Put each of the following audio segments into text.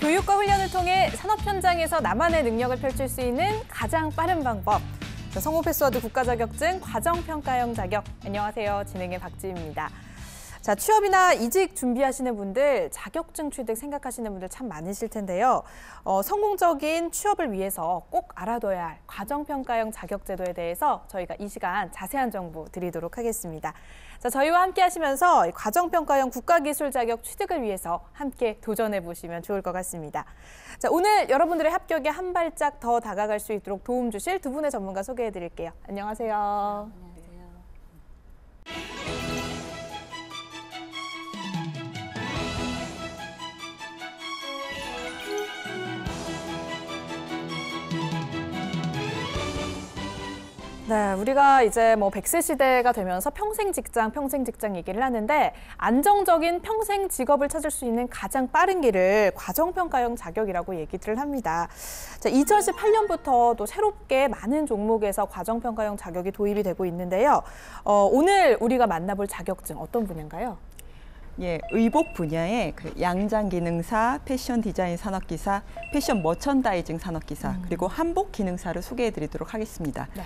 교육과 훈련을 통해 산업 현장에서 나만의 능력을 펼칠 수 있는 가장 빠른 방법. 성공 패스워드 국가자격증 과정평가형 자격. 안녕하세요. 진행의 박지희입니다. 자, 취업이나 이직 준비하시는 분들, 자격증 취득 생각하시는 분들 참 많으실 텐데요. 성공적인 취업을 위해서 꼭 알아둬야 할 과정평가형 자격제도에 대해서 저희가 이 시간 자세한 정보 드리도록 하겠습니다. 자, 저희와 함께 하시면서 과정평가형 국가기술 자격 취득을 위해서 함께 도전해 보시면 좋을 것 같습니다. 자, 오늘 여러분들의 합격에 한 발짝 더 다가갈 수 있도록 도움 주실 두 분의 전문가 소개해 드릴게요. 안녕하세요. 네, 우리가 이제 100세 시대가 되면서 평생 직장 얘기를 하는데 안정적인 평생 직업을 찾을 수 있는 가장 빠른 길을 과정평가형 자격이라고 얘기들을 합니다. 자, 2018년부터 또 새롭게 많은 종목에서 과정평가형 자격이 도입이 되고 있는데요. 오늘 우리가 만나볼 자격증 어떤 분야인가요? 예, 의복 분야의 양장기능사, 패션 디자인 산업기사, 패션 머천다이징 산업기사, 그리고 한복 기능사를 소개해드리도록 하겠습니다. 네.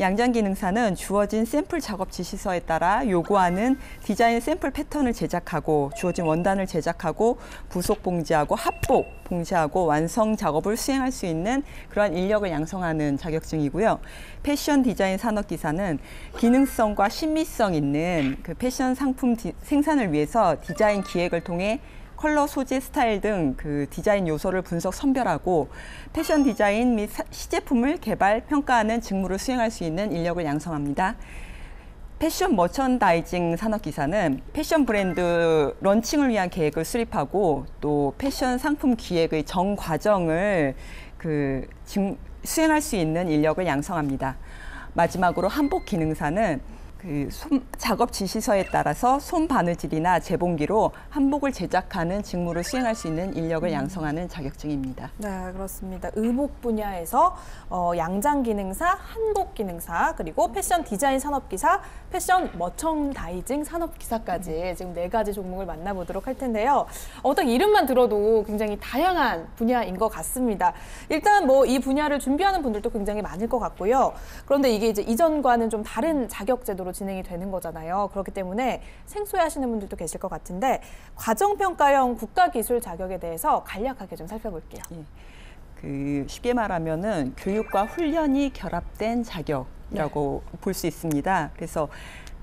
양장기능사는 주어진 샘플 작업 지시서에 따라 요구하는 디자인 샘플 패턴을 제작하고 주어진 원단을 제작하고 부속 봉제하고 합복 봉제하고 완성 작업을 수행할 수 있는 그러한 인력을 양성하는 자격증이고요. 패션 디자인 산업기사는 기능성과 신미성 있는 패션 상품 생산을 위해서 디자인 기획을 통해 컬러, 소재, 스타일 등 디자인 요소를 분석, 선별하고 패션 디자인 및 시제품을 개발, 평가하는 직무를 수행할 수 있는 인력을 양성합니다. 패션 머천다이징 산업기사는 패션 브랜드 런칭을 위한 계획을 수립하고 또 패션 상품 기획의 전 과정을 수행할 수 있는 인력을 양성합니다. 마지막으로 한복 기능사는 작업 지시서에 따라서 손 바느질이나 재봉기로 한복을 제작하는 직무를 수행할 수 있는 인력을 양성하는 자격증입니다. 네, 그렇습니다. 의복 분야에서 양장기능사, 한복기능사, 그리고 패션 디자인 산업기사, 패션 머천다이징 산업기사까지 지금 4가지 종목을 만나보도록 할 텐데요. 딱 이름만 들어도 굉장히 다양한 분야인 것 같습니다. 일단 이 분야를 준비하는 분들도 굉장히 많을 것 같고요. 그런데 이게 이제 이전과는 좀 다른 자격제도로 진행이 되는 거잖아요. 그렇기 때문에 생소해하시는 분들도 계실 것 같은데 과정평가형 국가기술 자격에 대해서 간략하게 좀 살펴볼게요. 예. 쉽게 말하면은 교육과 훈련이 결합된 자격이라고 볼 수 있습니다. 그래서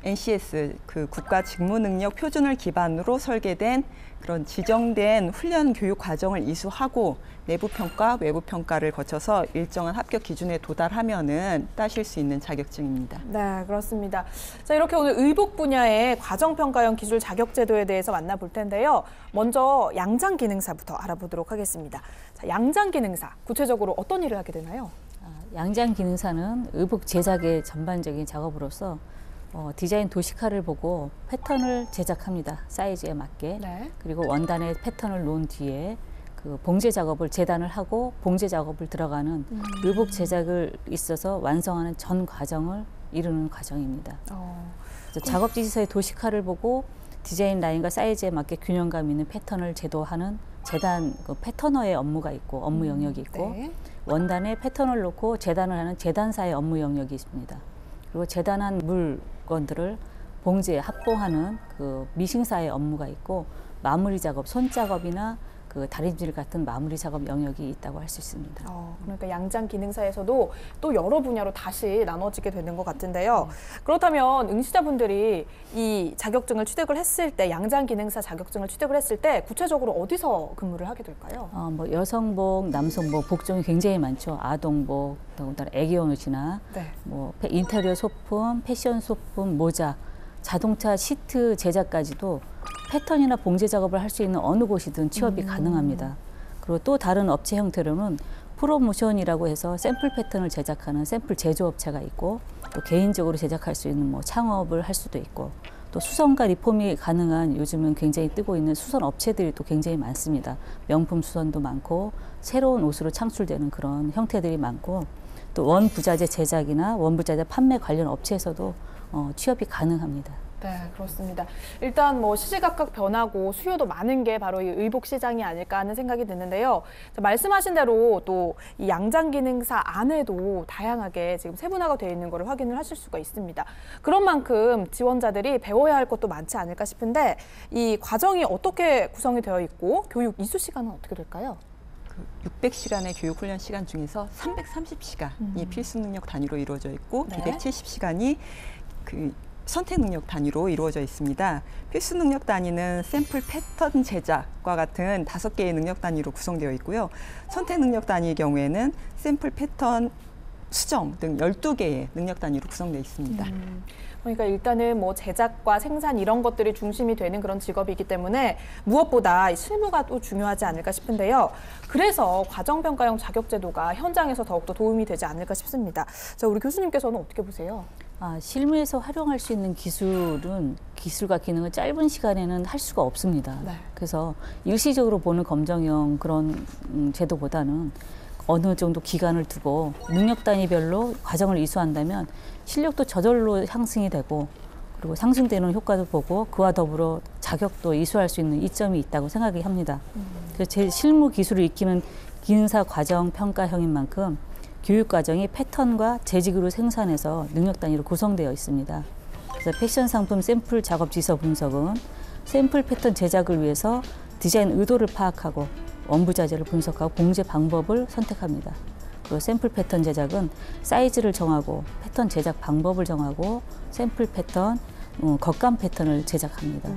NCS 국가 직무능력 표준을 기반으로 설계된 그런 지정된 훈련 교육 과정을 이수하고 내부 평가, 외부 평가를 거쳐서 일정한 합격 기준에 도달하면은 따실 수 있는 자격증입니다. 네, 그렇습니다. 자, 이렇게 오늘 의복 분야의 과정평가형 기술 자격제도에 대해서 만나볼 텐데요. 먼저 양장기능사부터 알아보도록 하겠습니다. 자, 양장기능사, 구체적으로 어떤 일을 하게 되나요? 양장기능사는 의복 제작의 전반적인 작업으로서 디자인 도식화를 보고 패턴을 제작합니다. 사이즈에 맞게. 네. 그리고 원단에 패턴을 놓은 뒤에 봉제 작업을 재단을 하고 봉제 작업을 들어가는 의복 제작을 있어서 완성하는 전 과정을 이루는 과정입니다. 작업 지시서의 도식화를 보고 디자인 라인과 사이즈에 맞게 균형감 있는 패턴을 제도하는 재단 패터너의 업무가 있고 업무 영역이 있고 네. 원단에 패턴을 놓고 재단을 하는 재단사의 업무 영역이 있습니다. 그리고 재단한 물건들을 봉제, 합봉하는 미싱사의 업무가 있고 마무리 작업, 손작업이나 다림질 같은 마무리 작업 영역이 있다고 할 수 있습니다. 그러니까 양장기능사에서도 또 여러 분야로 다시 나눠지게 되는 것 같은데요. 그렇다면 응시자분들이 이 자격증을 취득을 했을 때, 양장기능사 자격증을 취득을 했을 때 구체적으로 어디서 근무를 하게 될까요? 여성복, 남성복, 복종이 굉장히 많죠. 아동복, 더군다나 애기용 옷이나 네. 인테리어 소품, 패션 소품, 모자, 자동차 시트 제작까지도 패턴이나 봉제 작업을 할 수 있는 어느 곳이든 취업이 가능합니다. 그리고 또 다른 업체 형태로는 프로모션이라고 해서 샘플 패턴을 제작하는 샘플 제조업체가 있고 또 개인적으로 제작할 수 있는 창업을 할 수도 있고 또 수선과 리폼이 가능한 요즘은 굉장히 뜨고 있는 수선 업체들이 또 굉장히 많습니다. 명품 수선도 많고 새로운 옷으로 창출되는 그런 형태들이 많고 또 원부자재 제작이나 원부자재 판매 관련 업체에서도 취업이 가능합니다. 네, 그렇습니다. 일단 뭐 시시각각 변하고 수요도 많은 게 바로 이 의복 시장이 아닐까 하는 생각이 드는데요. 자, 말씀하신 대로 또 이 양장 기능사 안에도 다양하게 지금 세분화가 되어 있는 것을 확인을 하실 수가 있습니다. 그런 만큼 지원자들이 배워야 할 것도 많지 않을까 싶은데 이 과정이 어떻게 구성이 되어 있고 교육 이수 시간은 어떻게 될까요? 600시간의 교육 훈련 시간 중에서 330시간이 필수 능력 단위로 이루어져 있고 네. 270시간이 그 선택 능력 단위로 이루어져 있습니다. 필수 능력 단위는 샘플 패턴 제작과 같은 5개의 능력 단위로 구성되어 있고요. 선택 능력 단위의 경우에는 샘플 패턴 수정 등 12개의 능력 단위로 구성되어 있습니다. 그러니까 일단은 뭐 제작과 생산 이런 것들이 중심이 되는 그런 직업이기 때문에 무엇보다 실무가 또 중요하지 않을까 싶은데요. 그래서 과정평가형 자격제도가 현장에서 더욱더 도움이 되지 않을까 싶습니다. 자, 우리 교수님께서는 어떻게 보세요? 실무에서 활용할 수 있는 기술과 기능을 짧은 시간에는 할 수가 없습니다. 네. 그래서 일시적으로 보는 검정형 그런 제도보다는 어느 정도 기간을 두고 능력 단위별로 과정을 이수한다면 실력도 저절로 상승이 되고 그리고 상승되는 효과도 보고 그와 더불어 자격도 이수할 수 있는 이점이 있다고 생각이 합니다. 그래서 제 실무 기술을 익히는 기능사 과정 평가형인 만큼 교육 과정이 패턴과 재직으로 생산해서 능력 단위로 구성되어 있습니다. 그래서 패션 상품 샘플 작업 지서 분석은 샘플 패턴 제작을 위해서 디자인 의도를 파악하고 원부 자재를 분석하고 봉제 방법을 선택합니다. 그리고 샘플 패턴 제작은 사이즈를 정하고 패턴 제작 방법을 정하고 샘플 패턴, 겉감 패턴을 제작합니다.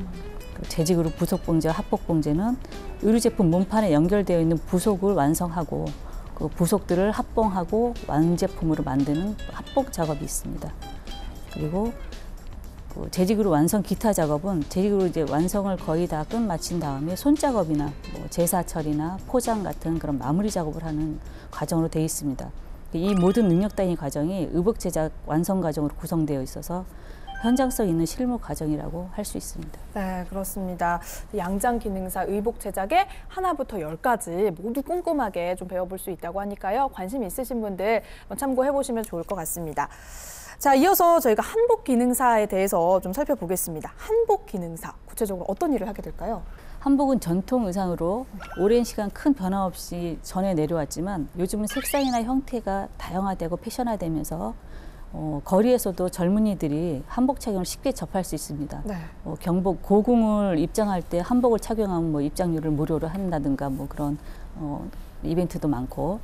그리고 재직으로 부속 봉제와 합복 봉제는 의류 제품 몸판에 연결되어 있는 부속을 완성하고 그 부속들을 합봉하고 완제품으로 만드는 합복 작업이 있습니다. 그리고 그 재직으로 완성 기타 작업은 재직으로 이제 완성을 거의 다 끝마친 다음에 손작업이나 뭐 제사 처리나 포장 같은 그런 마무리 작업을 하는 과정으로 되어 있습니다. 이 모든 능력 단위 과정이 의복 제작 완성 과정으로 구성되어 있어서 현장성 있는 실무 과정이라고 할 수 있습니다. 네, 그렇습니다. 양장 기능사 의복 제작에 하나부터 10까지 모두 꼼꼼하게 좀 배워볼 수 있다고 하니까요. 관심 있으신 분들 참고해 보시면 좋을 것 같습니다. 자, 이어서 저희가 한복 기능사에 대해서 좀 살펴보겠습니다. 한복 기능사, 구체적으로 어떤 일을 하게 될까요? 한복은 전통 의상으로 오랜 시간 큰 변화 없이 전해 내려왔지만 요즘은 색상이나 형태가 다양화되고 패션화되면서 거리에서도 젊은이들이 한복 착용을 쉽게 접할 수 있습니다. 네. 경복 고궁을 입장할 때 한복을 착용하면 뭐 입장료를 무료로 한다든가 뭐 그런 이벤트도 많고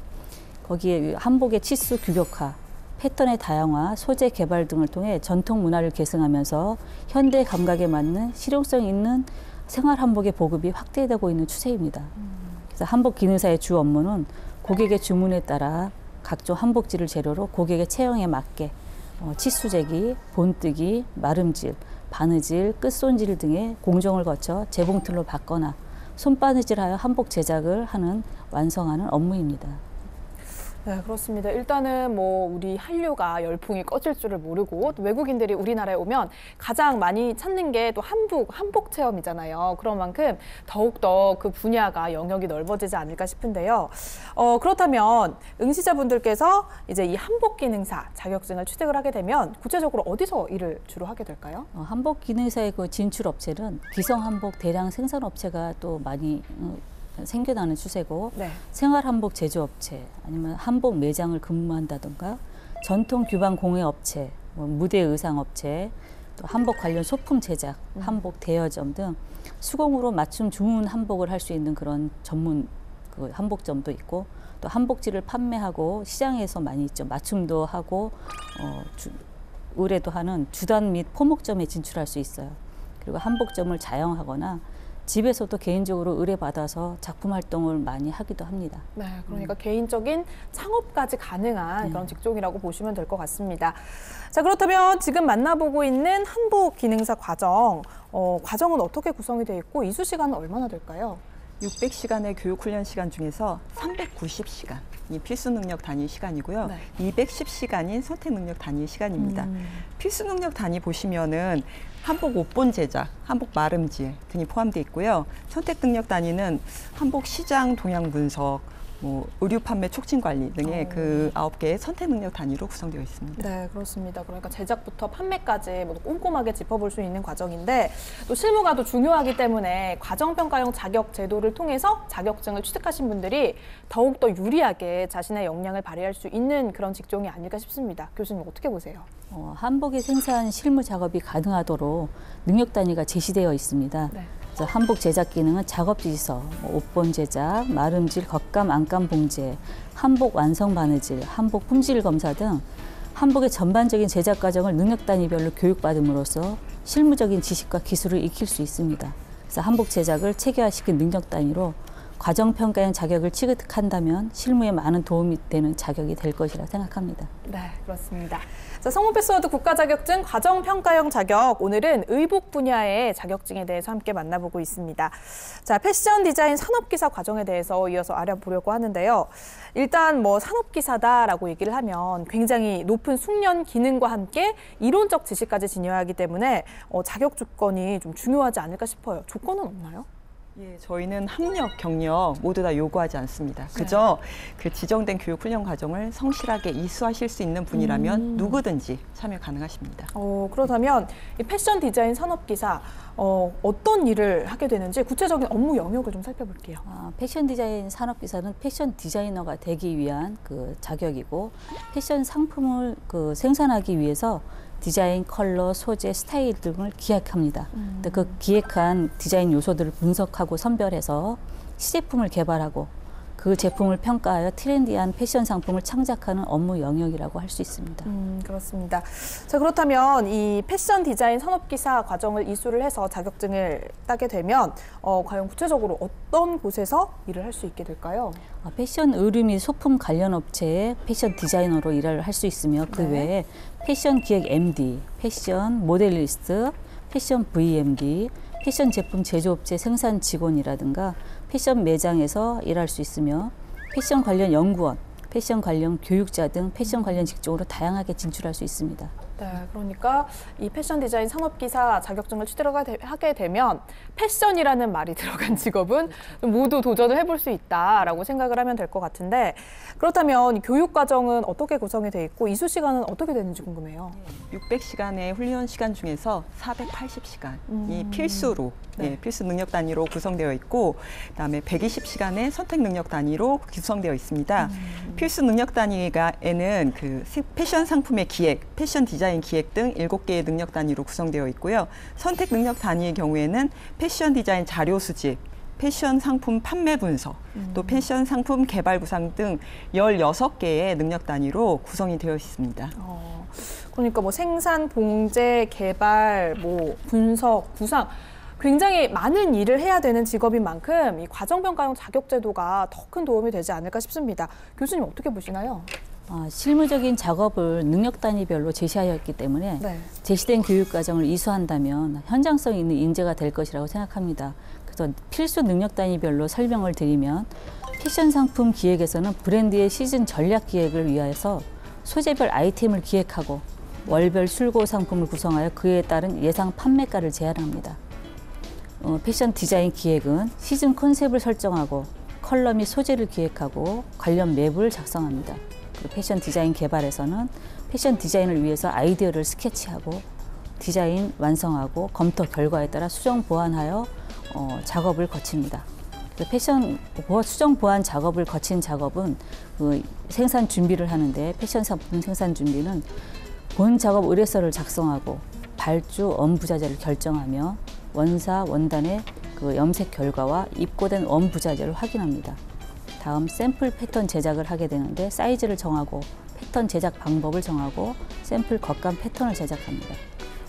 거기에 한복의 치수 규격화, 패턴의 다양화, 소재 개발 등을 통해 전통 문화를 계승하면서 현대 감각에 맞는 실용성 있는 생활 한복의 보급이 확대되고 있는 추세입니다. 그래서 한복 기능사의 주 업무는 고객의 주문에 따라 각종 한복질을 재료로 고객의 체형에 맞게 치수재기, 본뜨기, 마름질, 바느질, 끝손질 등의 공정을 거쳐 재봉틀로 받거나 손바느질하여 한복 제작을 하는 완성하는 업무입니다. 네, 그렇습니다. 일단은 뭐 우리 한류가 열풍이 꺼질 줄을 모르고 또 외국인들이 우리나라에 오면 가장 많이 찾는 게 또 한복 체험이잖아요. 그런 만큼 더욱더 그 분야가 영역이 넓어지지 않을까 싶은데요. 그렇다면 응시자분들께서 이제 이 한복 기능사 자격증을 취득을 하게 되면 구체적으로 어디서 일을 주로 하게 될까요? 한복 기능사의 그 진출 업체는 기성 한복 대량 생산 업체가 또 많이 생겨나는 추세고 네. 생활 한복 제조업체 아니면 한복 매장을 근무한다던가 전통 규방 공예 업체, 무대 의상 업체, 또 한복 관련 소품 제작, 한복 대여점 등 수공으로 맞춤 주문 한복을 할 수 있는 그런 전문 그 한복점도 있고 또 한복지를 판매하고 시장에서 많이 있죠. 맞춤도 하고 의뢰도 하는 주단 및 포목점에 진출할 수 있어요. 그리고 한복점을 자영하거나 집에서도 개인적으로 의뢰받아서 작품 활동을 많이 하기도 합니다. 네, 그러니까 개인적인 창업까지 가능한 그런 직종이라고 보시면 될 것 같습니다. 자, 그렇다면 지금 만나보고 있는 한복 기능사 과정, 과정은 어떻게 구성이 되어 있고 이수 시간은 얼마나 될까요? 600시간의 교육 훈련 시간 중에서 390시간이 필수 능력 단위 시간이고요. 네. 210시간이 선택 능력 단위 시간입니다. 필수 능력 단위 보시면은 한복 옷본 제작, 한복 마름질 등이 포함되어 있고요. 선택 능력 단위는 한복 시장 동향 분석, 뭐 의류 판매 촉진 관리 등의 그 9개의 선택 능력 단위로 구성되어 있습니다. 네, 그렇습니다. 그러니까 제작부터 판매까지 모두 꼼꼼하게 짚어볼 수 있는 과정인데 또 실무가 또 중요하기 때문에 과정평가형 자격 제도를 통해서 자격증을 취득하신 분들이 더욱더 유리하게 자신의 역량을 발휘할 수 있는 그런 직종이 아닐까 싶습니다. 교수님 어떻게 보세요? 한복의 생산 실무 작업이 가능하도록 능력 단위가 제시되어 있습니다. 네. 한복 제작 기능은 작업 지시서, 옷본 제작, 마름질, 겉감, 안감 봉제, 한복 완성 바느질, 한복 품질 검사 등 한복의 전반적인 제작 과정을 능력 단위별로 교육받음으로써 실무적인 지식과 기술을 익힐 수 있습니다. 그래서 한복 제작을 체계화시킨 능력 단위로 과정평가형 자격을 취득한다면 실무에 많은 도움이 되는 자격이 될 것이라 생각합니다. 네, 그렇습니다. 자, 성우 패스워드 국가자격증 과정평가형 자격, 오늘은 의복 분야의 자격증에 대해서 함께 만나보고 있습니다. 자, 패션 디자인 산업기사 과정에 대해서 이어서 알아보려고 하는데요. 일단 뭐 산업기사다라고 얘기를 하면 굉장히 높은 숙련 기능과 함께 이론적 지식까지 지녀야 하기 때문에 자격 조건이 좀 중요하지 않을까 싶어요. 조건은 없나요? 예, 저희는 학력, 경력 모두 다 요구하지 않습니다. 그저 그 지정된 교육 훈련 과정을 성실하게 이수하실 수 있는 분이라면 누구든지 참여 가능하십니다. 그렇다면 이 패션 디자인 산업기사 어떤 일을 하게 되는지 구체적인 업무 영역을 좀 살펴볼게요. 패션 디자인 산업기사는 패션 디자이너가 되기 위한 그 자격이고 패션 상품을 그 생산하기 위해서 디자인, 컬러, 소재, 스타일 등을 기획합니다. 그 기획한 디자인 요소들을 분석하고 선별해서 시제품을 개발하고 그 제품을 평가하여 트렌디한 패션 상품을 창작하는 업무 영역이라고 할 수 있습니다. 그렇습니다. 자, 그렇다면 이 패션 디자인 산업기사 과정을 이수를 해서 자격증을 따게 되면 과연 구체적으로 어떤 곳에서 일을 할 수 있게 될까요? 패션 의류 및 소품 관련 업체의 패션 디자이너로 일을 할 수 있으며 그 외에 패션 기획 MD, 패션 모델리스트, 패션 VMD, 패션 제품 제조업체 생산 직원이라든가 패션 매장에서 일할 수 있으며 패션 관련 연구원, 패션 관련 교육자 등 패션 관련 직종으로 다양하게 진출할 수 있습니다. 네, 그러니까 이 패션 디자인 산업기사 자격증을 취득하게 되면 패션이라는 말이 들어간 직업은 모두 도전을 해볼 수 있다라고 생각을 하면 될 것 같은데 그렇다면 교육 과정은 어떻게 구성이 돼 있고 이수 시간은 어떻게 되는지 궁금해요. 600시간의 훈련 시간 중에서 480시간이 필수로 필수 능력 단위로 구성되어 있고 그다음에 120시간의 선택 능력 단위로 구성되어 있습니다. 필수 능력 단위에는 그 패션 상품의 기획, 패션 디자인 기획 등 7개의 능력 단위로 구성되어 있고요. 선택 능력 단위의 경우에는 패션 디자인 자료 수집, 패션 상품 판매 분석, 또 패션 상품 개발 구상 등 16개의 능력 단위로 구성이 되어 있습니다. 그러니까 뭐 생산, 봉제, 개발, 뭐 분석, 구상 굉장히 많은 일을 해야 되는 직업인 만큼 이 과정평가형 자격제도가 더 큰 도움이 되지 않을까 싶습니다. 교수님 어떻게 보시나요? 실무적인 작업을 능력 단위별로 제시하였기 때문에 제시된 교육 과정을 이수한다면 현장성 있는 인재가 될 것이라고 생각합니다. 그래서 필수 능력 단위별로 설명을 드리면 패션 상품 기획에서는 브랜드의 시즌 전략 기획을 위해서 소재별 아이템을 기획하고 월별 술고 상품을 구성하여 그에 따른 예상 판매가를 제안합니다. 패션 디자인 기획은 시즌 컨셉을 설정하고 컬러 및 소재를 기획하고 관련 맵을 작성합니다. 그리고 패션 디자인 개발에서는 패션 디자인을 위해서 아이디어를 스케치하고 디자인 완성하고 검토 결과에 따라 수정 보완하여 작업을 거칩니다. 패션 수정 보완 작업을 거친 작업은 생산 준비를 하는데 패션 상품 생산 준비는 본 작업 의뢰서를 작성하고 발주, 원부자재를 결정하며 원사, 원단의 그 염색 결과와 입고된 원부자재를 확인합니다. 다음 샘플 패턴 제작을 하게 되는데 사이즈를 정하고 패턴 제작 방법을 정하고 샘플 겉감 패턴을 제작합니다.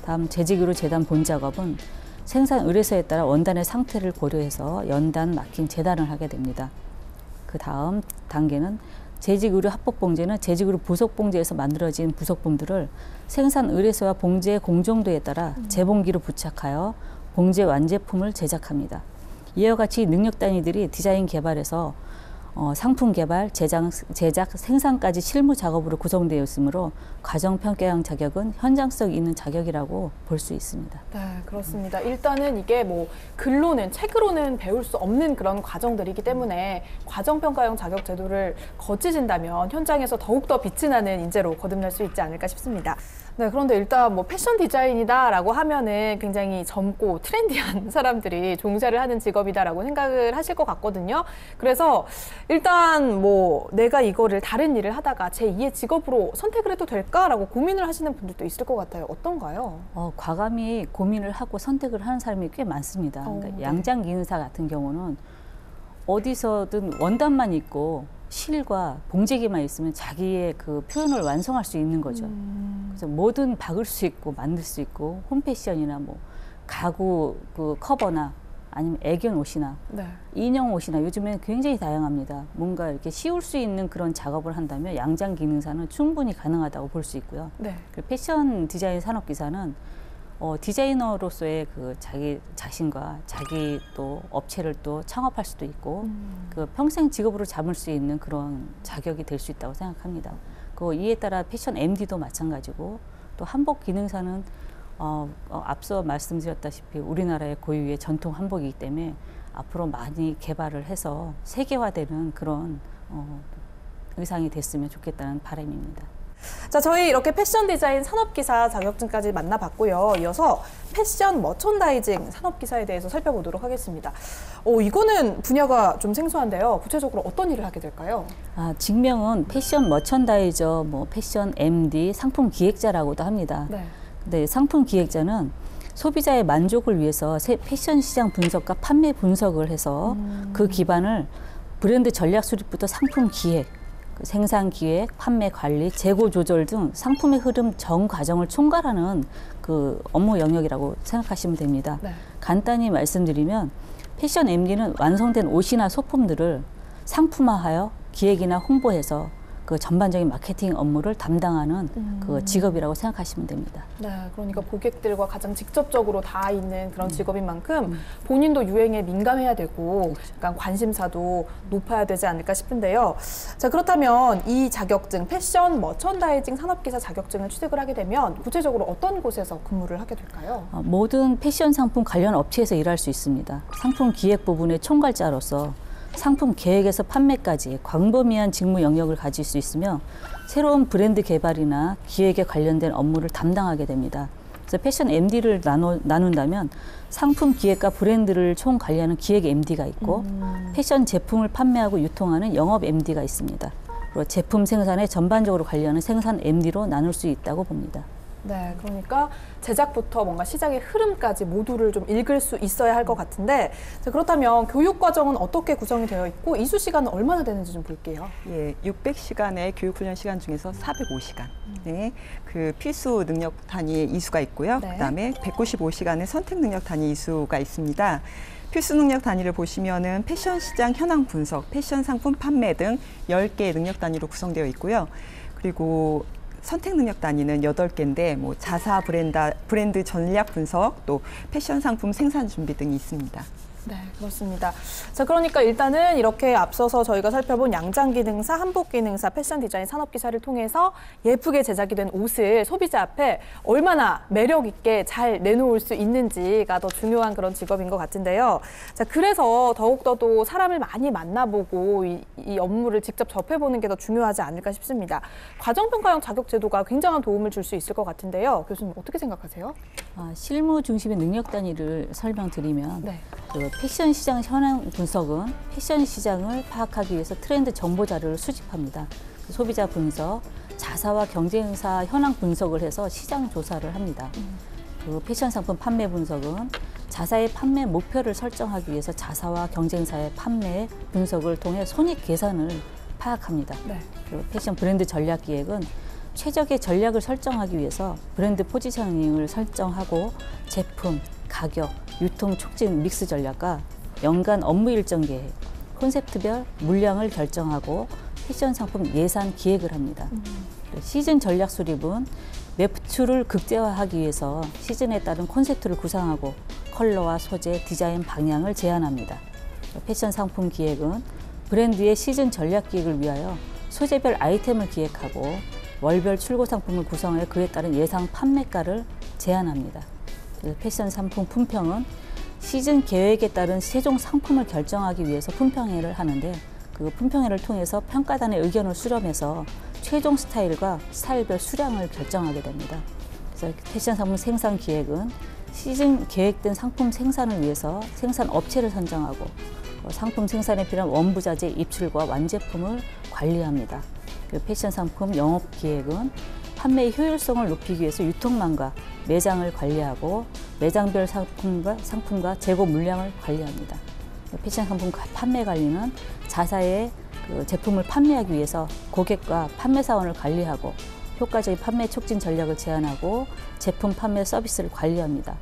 다음 재직으로 재단 본 작업은 생산 의뢰서에 따라 원단의 상태를 고려해서 연단, 마킹, 재단을 하게 됩니다. 그 다음 단계는 재직 의류 합법 봉제는 재직 의류 부속 봉제에서 만들어진 부속품들을 생산 의뢰서와 봉제의 공정도에 따라 재봉기로 부착하여 봉제 완제품을 제작합니다. 이와 같이 능력 단위들이 디자인 개발에서 상품 개발, 제작, 생산까지 실무 작업으로 구성되어 있으므로 과정평가형 자격은 현장성 있는 자격이라고 볼 수 있습니다. 네, 그렇습니다. 일단은 이게 뭐 글로는, 책으로는 배울 수 없는 그런 과정들이기 때문에 과정평가형 자격 제도를 거치신다면 현장에서 더욱더 빛이 나는 인재로 거듭날 수 있지 않을까 싶습니다. 네, 그런데 일단 뭐 패션 디자인이다라고 하면은 굉장히 젊고 트렌디한 사람들이 종사를 하는 직업이다라고 생각을 하실 것 같거든요. 그래서 일단 뭐 내가 이거를 다른 일을 하다가 제2의 직업으로 선택을 해도 될까라고 고민을 하시는 분들도 있을 것 같아요. 어떤가요? 과감히 고민을 하고 선택을 하는 사람이 꽤 많습니다. 그러니까 네. 양장기능사 같은 경우는 어디서든 원단만 있고 실과 봉제기만 있으면 자기의 그 표현을 완성할 수 있는 거죠. 그래서 뭐든 박을 수 있고 만들 수 있고 홈패션이나 뭐 가구 그 커버나 아니면 애견 옷이나 네. 인형 옷이나 요즘에는 굉장히 다양합니다. 뭔가 이렇게 씌울 수 있는 그런 작업을 한다면 양장 기능사는 충분히 가능하다고 볼 수 있고요. 네. 그리고 패션 디자인 산업기사는 디자이너로서의 그 자기 자신과 자기 또 업체를 또 창업할 수도 있고 그 평생 직업으로 잡을 수 있는 그런 자격이 될 수 있다고 생각합니다. 그 이에 따라 패션 MD도 마찬가지고 또 한복 기능사는 앞서 말씀드렸다시피 우리나라의 고유의 전통 한복이기 때문에 앞으로 많이 개발을 해서 세계화되는 그런 의상이 됐으면 좋겠다는 바람입니다. 자, 저희 이렇게 패션 디자인 산업기사 자격증까지 만나봤고요. 이어서 패션 머천다이징 산업기사에 대해서 살펴보도록 하겠습니다. 이거는 분야가 좀 생소한데요. 구체적으로 어떤 일을 하게 될까요? 직명은 패션 머천다이저, 뭐 패션 MD, 상품 기획자라고도 합니다. 네. 근데 상품 기획자는 소비자의 만족을 위해서 패션 시장 분석과 판매 분석을 해서 그 기반을 브랜드 전략 수립부터 상품 기획, 생산 기획, 판매 관리, 재고 조절 등 상품의 흐름 전 과정을 총괄하는 그 업무 영역이라고 생각하시면 됩니다. 네. 간단히 말씀드리면 패션 MD는 완성된 옷이나 소품들을 상품화하여 기획이나 홍보해서 그 전반적인 마케팅 업무를 담당하는 그 직업이라고 생각하시면 됩니다. 네, 그러니까 고객들과 가장 직접적으로 닿아 있는 그런 직업인 만큼 본인도 유행에 민감해야 되고 약간 관심사도 높아야 되지 않을까 싶은데요. 자, 그렇다면 이 자격증, 패션 머천다이징 산업기사 자격증을 취득을 하게 되면 구체적으로 어떤 곳에서 근무를 하게 될까요? 모든 패션 상품 관련 업체에서 일할 수 있습니다. 상품 기획 부분의 총괄자로서 상품 계획에서 판매까지 광범위한 직무 영역을 가질 수 있으며 새로운 브랜드 개발이나 기획에 관련된 업무를 담당하게 됩니다. 그래서 패션 MD를 나눈다면 상품 기획과 브랜드를 총 관리하는 기획 MD가 있고 패션 제품을 판매하고 유통하는 영업 MD가 있습니다. 그리고 제품 생산에 전반적으로 관리하는 생산 MD로 나눌 수 있다고 봅니다. 네, 그러니까 제작부터 뭔가 시장의 흐름까지 모두를 좀 읽을 수 있어야 할 것 같은데, 자, 그렇다면 교육 과정은 어떻게 구성이 되어 있고 이수 시간은 얼마나 되는지 좀 볼게요. 예, 600시간의 교육 훈련 시간 중에서 405시간. 네, 그 필수 능력 단위 이수가 있고요. 네. 그다음에 195시간의 선택 능력 단위 이수가 있습니다. 필수 능력 단위를 보시면은 패션 시장 현황 분석, 패션 상품 판매 등 10개의 능력 단위로 구성되어 있고요. 그리고 선택 능력 단위는 8개인데 뭐 자사 브랜드 전략 분석, 또 패션 상품 생산 준비 등이 있습니다. 네, 그렇습니다. 자, 그러니까 일단은 이렇게 앞서서 저희가 살펴본 양장기능사, 한복기능사, 패션 디자인 산업기사를 통해서 예쁘게 제작이 된 옷을 소비자 앞에 얼마나 매력 있게 잘 내놓을 수 있는지가 더 중요한 그런 직업인 것 같은데요. 자, 그래서 더욱더 또 사람을 많이 만나보고 이 업무를 직접 접해보는 게 더 중요하지 않을까 싶습니다. 과정평가형 자격제도가 굉장한 도움을 줄 수 있을 것 같은데요. 교수님 어떻게 생각하세요? 실무 중심의 능력 단위를 설명드리면 네. 그 패션 시장 현황 분석은 패션 시장을 파악하기 위해서 트렌드 정보 자료를 수집합니다. 소비자 분석, 자사와 경쟁사 현황 분석을 해서 시장 조사를 합니다. 그 패션 상품 판매 분석은 자사의 판매 목표를 설정하기 위해서 자사와 경쟁사의 판매 분석을 통해 손익 계산을 파악합니다. 네. 그리고 패션 브랜드 전략 기획은 최적의 전략을 설정하기 위해서 브랜드 포지셔닝을 설정하고 제품, 가격, 유통 촉진 믹스 전략과 연간 업무 일정 계획, 콘셉트별 물량을 결정하고 패션 상품 예산 기획을 합니다. 시즌 전략 수립은 매출을 극대화하기 위해서 시즌에 따른 콘셉트를 구상하고 컬러와 소재, 디자인 방향을 제안합니다. 패션 상품 기획은 브랜드의 시즌 전략 기획을 위하여 소재별 아이템을 기획하고 월별 출고 상품을 구성하여 그에 따른 예상 판매가를 제한합니다. 패션 상품 품평은 시즌 계획에 따른 최종 상품을 결정하기 위해서 품평회를 하는데 그 품평회를 통해서 평가단의 의견을 수렴해서 최종 스타일과 스타일별 수량을 결정하게 됩니다. 그래서 패션 상품 생산 기획은 시즌 계획된 상품 생산을 위해서 생산 업체를 선정하고 상품 생산에 필요한 원부자재 입출과 완제품을 관리합니다. 패션 상품 영업 기획은 판매의 효율성을 높이기 위해서 유통망과 매장을 관리하고 매장별 상품과 재고 물량을 관리합니다. 패션 상품 판매 관리는 자사의 제품을 판매하기 위해서 고객과 판매 사원을 관리하고 효과적인 판매 촉진 전략을 제안하고 제품 판매 서비스를 관리합니다.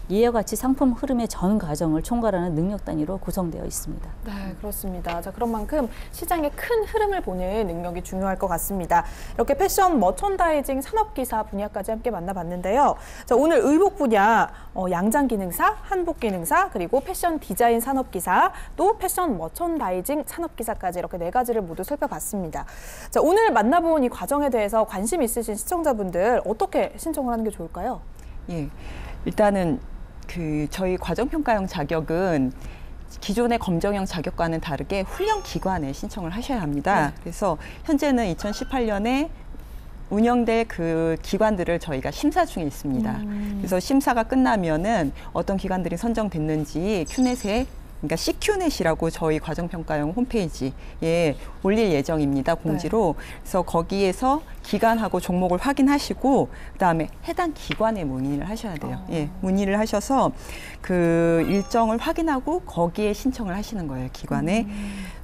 이와 같이 상품 흐름의 전 과정을 총괄하는 능력 단위로 구성되어 있습니다. 네, 그렇습니다. 자, 그런 만큼 시장의 큰 흐름을 보는 능력이 중요할 것 같습니다. 이렇게 패션 머천다이징 산업기사 분야까지 함께 만나봤는데요. 자, 오늘 의복 분야 양장기능사, 한복기능사, 그리고 패션 디자인 산업기사, 또 패션 머천다이징 산업기사까지 이렇게 4가지를 모두 살펴봤습니다. 자, 오늘 만나본 이 과정에 대해서 관심 있으신 시청자분들 어떻게 신청을 하는 게 좋을까요? 예, 일단은 저희 과정평가형 자격은 기존의 검정형 자격과는 다르게 훈련기관에 신청을 하셔야 합니다. 그래서 현재는 2018년에 운영될 그 기관들을 저희가 심사 중에 있습니다. 그래서 심사가 끝나면은 어떤 기관들이 선정됐는지 큐넷에 그러니까 CQ넷이라고 저희 과정평가형 홈페이지에 올릴 예정입니다. 공지로. 그래서 거기에서 기간하고 종목을 확인하시고 그다음에 해당 기관에 문의를 하셔야 돼요. 예, 문의를 하셔서 그 일정을 확인하고 거기에 신청을 하시는 거예요. 기관에.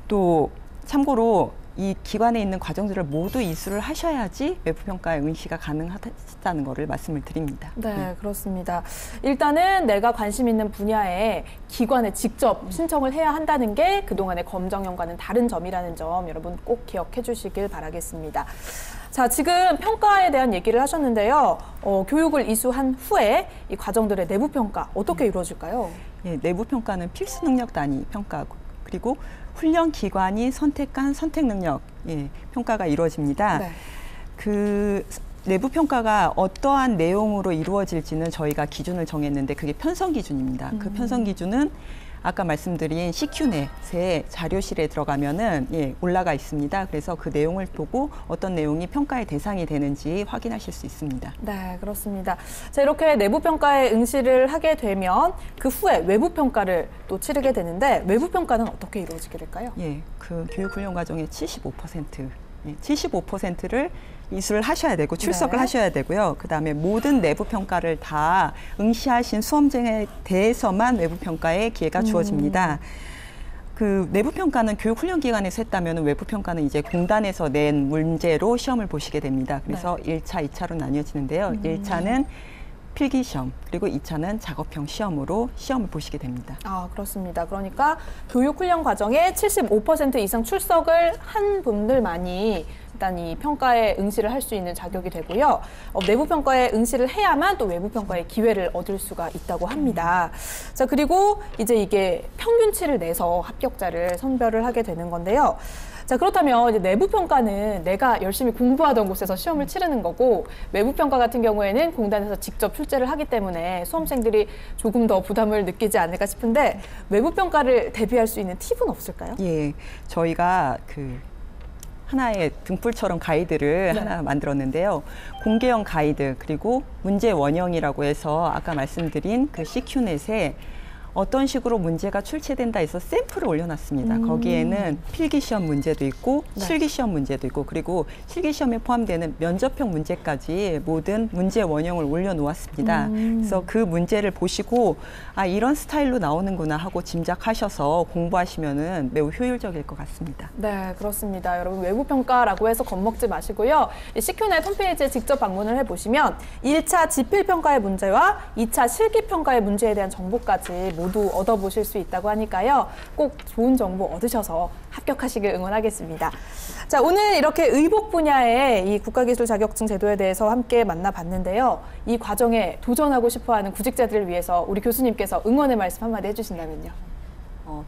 또 참고로 이 기관에 있는 과정들을 모두 이수를 하셔야지 외부평가의 응시가 가능하다는 것을 말씀을 드립니다. 네, 그렇습니다. 일단은 내가 관심 있는 분야에 기관에 직접 신청을 해야 한다는 게 그동안의 검정형과는 다른 점이라는 점 여러분 꼭 기억해 주시길 바라겠습니다. 자, 지금 평가에 대한 얘기를 하셨는데요. 교육을 이수한 후에 이 과정들의 내부평가 어떻게 이루어질까요? 예, 내부평가는 필수 능력 단위 평가고 그리고 훈련 기관이 선택한 선택 능력 평가가 이루어집니다. 네. 그 내부 평가가 어떠한 내용으로 이루어질지는 저희가 기준을 정했는데 그게 편성 기준입니다. 그 편성 기준은 아까 말씀드린 CQ넷의 자료실에 들어가면은 올라가 있습니다. 그래서 그 내용을 보고 어떤 내용이 평가의 대상이 되는지 확인하실 수 있습니다. 네, 그렇습니다. 자, 이렇게 내부 평가에 응시를 하게 되면 그 후에 외부 평가를 또 치르게 되는데 외부 평가는 어떻게 이루어지게 될까요? 예, 그 교육훈련 과정의 75%를 이수를 하셔야 되고 출석을 하셔야 되고요. 그다음에 모든 내부 평가를 다 응시하신 수험생에 대해서만 외부 평가의 기회가 주어집니다. 그 내부 평가는 교육 훈련 기관에서 했다면 외부 평가는 이제 공단에서 낸 문제로 시험을 보시게 됩니다. 그래서 1차, 2차로 나뉘어지는데요. 1차는 필기 시험, 그리고 2차는 작업형 시험으로 시험을 보시게 됩니다. 아, 그렇습니다. 그러니까 교육 훈련 과정에 75% 이상 출석을 한 분들만이 일단 이 평가에 응시를 할 수 있는 자격이 되고요. 내부 평가에 응시를 해야만 또 외부 평가의 기회를 얻을 수가 있다고 합니다. 자, 그리고 이제 이게 평균치를 내서 합격자를 선별을 하게 되는 건데요. 자, 그렇다면 이제 내부 평가는 내가 열심히 공부하던 곳에서 시험을 치르는 거고 외부 평가 같은 경우에는 공단에서 직접 출제를 하기 때문에 수험생들이 조금 더 부담을 느끼지 않을까 싶은데 외부 평가를 대비할 수 있는 팁은 없을까요? 예, 저희가 하나의 등불처럼 가이드를 하나 만들었는데요. 공개형 가이드 그리고 문제 원형이라고 해서 아까 말씀드린 그 CQ넷에 어떤 식으로 문제가 출제된다 해서 샘플을 올려놨습니다. 거기에는 필기시험 문제도 있고 실기시험 문제도 있고 그리고 실기시험에 포함되는 면접형 문제까지 모든 문제 원형을 올려놓았습니다. 그래서 그 문제를 보시고 아 이런 스타일로 나오는구나 하고 짐작하셔서 공부하시면은 매우 효율적일 것 같습니다. 네, 그렇습니다. 여러분 외부평가라고 해서 겁먹지 마시고요. CQ넷 홈페이지에 직접 방문을 해보시면 1차 지필평가의 문제와 2차 실기평가의 문제에 대한 정보까지 모두 얻어보실 수 있다고 하니까요. 꼭 좋은 정보 얻으셔서 합격하시길 응원하겠습니다. 자, 오늘 이렇게 의복 분야의 이 국가기술 자격증 제도에 대해서 함께 만나봤는데요. 이 과정에 도전하고 싶어하는 구직자들을 위해서 우리 교수님께서 응원의 말씀 한마디 해주신다면요.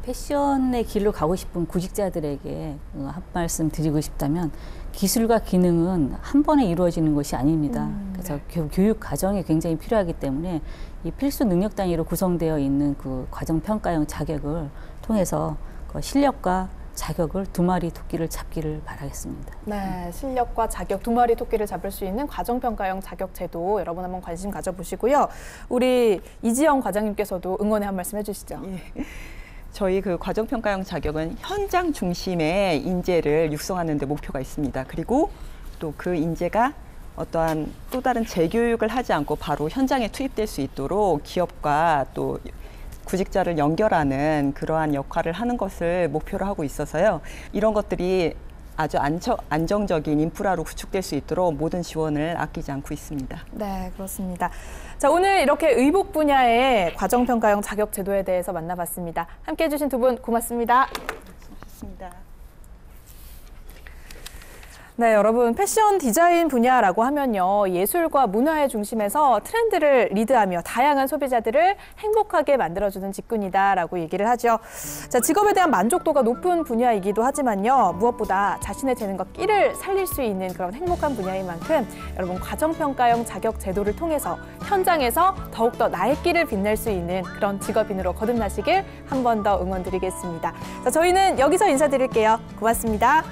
패션의 길로 가고 싶은 구직자들에게 한 말씀 드리고 싶다면 기술과 기능은 한 번에 이루어지는 것이 아닙니다. 그래서 교육 과정이 굉장히 필요하기 때문에 이 필수 능력 단위로 구성되어 있는 그 과정평가형 자격을 통해서 그 실력과 자격을 두 마리 토끼를 잡기를 바라겠습니다. 네, 실력과 자격 두 마리 토끼를 잡을 수 있는 과정평가형 자격 제도 여러분 한번 관심 가져보시고요. 우리 이지영 과장님께서도 응원의 한 말씀 해주시죠. 예. 저희 그 과정평가형 자격은 현장 중심의 인재를 육성하는 데 목표가 있습니다. 그리고 또 그 인재가 어떠한 또 다른 재교육을 하지 않고 바로 현장에 투입될 수 있도록 기업과 또 구직자를 연결하는 그러한 역할을 하는 것을 목표로 하고 있어서요. 이런 것들이 아주 안정적인 인프라로 구축될 수 있도록 모든 지원을 아끼지 않고 있습니다. 네, 그렇습니다. 자, 오늘 이렇게 의복 분야의 과정평가형 자격 제도에 대해서 만나봤습니다. 함께해 주신 두 분 고맙습니다. 수고하셨습니다. 네, 여러분 패션 디자인 분야라고 하면요. 예술과 문화의 중심에서 트렌드를 리드하며 다양한 소비자들을 행복하게 만들어주는 직군이다라고 얘기를 하죠. 자, 직업에 대한 만족도가 높은 분야이기도 하지만요. 무엇보다 자신의 재능과 끼를 살릴 수 있는 그런 행복한 분야인 만큼 여러분 과정평가형 자격 제도를 통해서 현장에서 더욱더 나의 끼를 빛낼 수 있는 그런 직업인으로 거듭나시길 한 번 더 응원드리겠습니다. 자, 저희는 여기서 인사드릴게요. 고맙습니다.